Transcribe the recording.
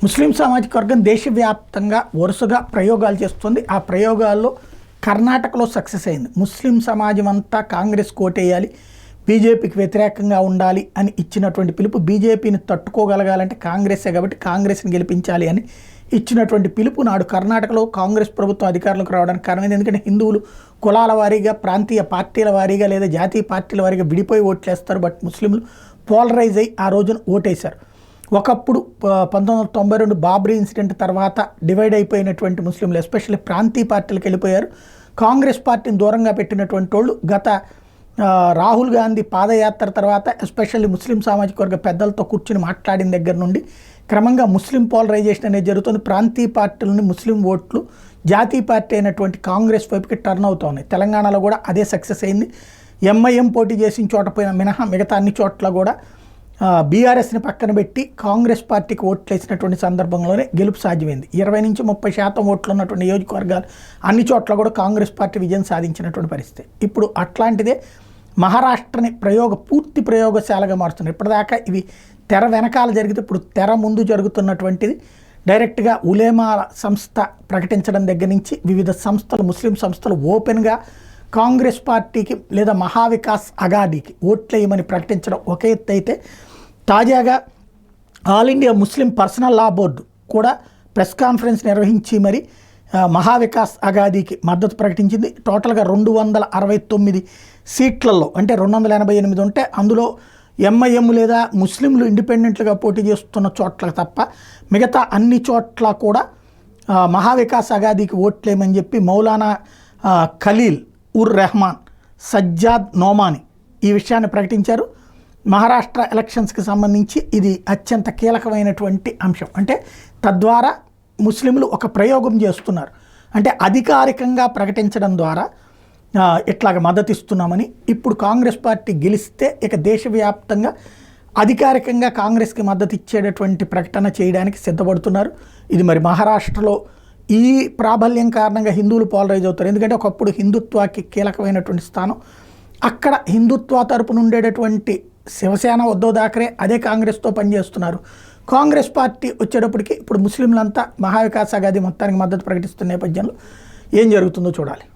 ముస్లిం సామాజిక వర్గం దేశవ్యాప్తంగా వరుసగా ప్రయోగాలు చేస్తుంది. ఆ ప్రయోగాల్లో కర్ణాటకలో సక్సెస్ అయింది. ముస్లిం సమాజం అంతా కాంగ్రెస్ కోటేయాలి, బీజేపీకి వ్యతిరేకంగా ఉండాలి అని ఇచ్చినటువంటి పిలుపు, బీజేపీని తట్టుకోగలగాలంటే కాంగ్రెసే కాబట్టి కాంగ్రెస్ని గెలిపించాలి అని ఇచ్చినటువంటి పిలుపు నాడు కర్ణాటకలో కాంగ్రెస్ ప్రభుత్వం అధికారంలోకి రావడానికి కారణమైంది. ఎందుకంటే హిందువులు కులాల వారీగా, ప్రాంతీయ పార్టీల వారీగా లేదా జాతీయ పార్టీల వారీగా విడిపోయి ఓట్లేస్తారు. బట్ ముస్లింలు పోలరైజ్ అయ్యి ఆ రోజున ఓటేశారు. ఒకప్పుడు 1992 బాబ్రీ ఇన్సిడెంట్ తర్వాత డివైడ్ అయిపోయినటువంటి ముస్లింలు ఎస్పెషల్లీ ప్రాంతీయ పార్టీలకు వెళ్ళిపోయారు. కాంగ్రెస్ పార్టీని దూరంగా పెట్టినటువంటి వాళ్ళు గత రాహుల్ గాంధీ పాదయాత్ర తర్వాత ఎస్పెషల్లీ ముస్లిం సామాజిక వర్గ పెద్దలతో కూర్చుని మాట్లాడిన దగ్గర నుండి క్రమంగా ముస్లిం పోలరైజేషన్ అనేది జరుగుతుంది. ప్రాంతీయ పార్టీల నుండి ముస్లిం ఓట్లు జాతీయ పార్టీ అయినటువంటి కాంగ్రెస్ వైపుకి టర్న్ అవుతున్నాయి. తెలంగాణలో కూడా అదే సక్సెస్ అయింది. ఎంఐఎం పోటీ చేసిన చోట పోయిన మినహా మిగతా అన్ని చోట్ల కూడా బీఆర్ఎస్ని పక్కన పెట్టి కాంగ్రెస్ పార్టీకి ఓట్లు వేసినటువంటి సందర్భంలోనే గెలుపు సాధ్యమైంది. 20 నుంచి 30% ఓట్లు ఉన్నటువంటి నియోజకవర్గాలు అన్ని చోట్ల కూడా కాంగ్రెస్ పార్టీ విజయం సాధించినటువంటి పరిస్థితి. ఇప్పుడు అట్లాంటిదే మహారాష్ట్రని పూర్తి ప్రయోగశాలగా మారుతుంది. ఇప్పటిదాకా ఇవి తెర వెనకాల జరిగితే ఇప్పుడు తెర ముందు జరుగుతున్నటువంటిది డైరెక్ట్గా ఉలేమా సంస్థ ప్రకటించడం దగ్గర నుంచి వివిధ సంస్థలు, ముస్లిం సంస్థలు ఓపెన్గా కాంగ్రెస్ పార్టీకి లేదా మహావికాస్ అఘాడీకి ఓట్లేయమని ప్రకటించడం ఒక ఎత్తు అయితే, తాజాగా ఆల్ ఇండియా ముస్లిం పర్సనల్ లా బోర్డు కూడా ప్రెస్ కాన్ఫరెన్స్ నిర్వహించి మరి మహావికాస్ అఘాడీకి మద్దతు ప్రకటించింది. టోటల్గా 269 సీట్లలో అంటే 288 ఉంటే అందులో ఎంఐఎం లేదా ముస్లింలు ఇండిపెండెంట్లుగా పోటీ చేస్తున్న చోట్ల తప్ప మిగతా అన్ని చోట్ల కూడా మహావికాస్ అఘాడీకి ఓట్లేమని చెప్పి మౌలానా ఖలీల్ ఉర్ రెహమాన్, సజ్జాద్ నోమాని ఈ విషయాన్ని ప్రకటించారు. మహారాష్ట్ర ఎలక్షన్స్కి సంబంధించి ఇది అత్యంత కీలకమైనటువంటి అంశం. అంటే తద్వారా ముస్లింలు ఒక ప్రయోగం చేస్తున్నారు. అంటే అధికారికంగా ప్రకటించడం ద్వారా ఇట్లాగ మద్దతు ఇస్తున్నామని. ఇప్పుడు కాంగ్రెస్ పార్టీ గెలిస్తే ఇక దేశవ్యాప్తంగా అధికారికంగా కాంగ్రెస్కి మద్దతు ఇచ్చేటటువంటి ప్రకటన చేయడానికి సిద్ధపడుతున్నారు. ఇది మరి మహారాష్ట్రలో ఈ ప్రాబల్యం కారణంగా హిందువులు పోలరైజ్ అవుతారు. ఎందుకంటే ఒకప్పుడు హిందుత్వాకి కీలకమైనటువంటి స్థానం. అక్కడ హిందుత్వ తరపున ఉండేటటువంటి శివసేన, ఉద్ధవ్ థాకరే అదే కాంగ్రెస్తో పనిచేస్తున్నారు. కాంగ్రెస్ పార్టీ వచ్చేటప్పటికి ఇప్పుడు ముస్లింలంతా మహావికాస్ అఘాడీ మొత్తానికి మద్దతు ప్రకటిస్తున్న నేపథ్యంలో ఏం జరుగుతుందో చూడాలి.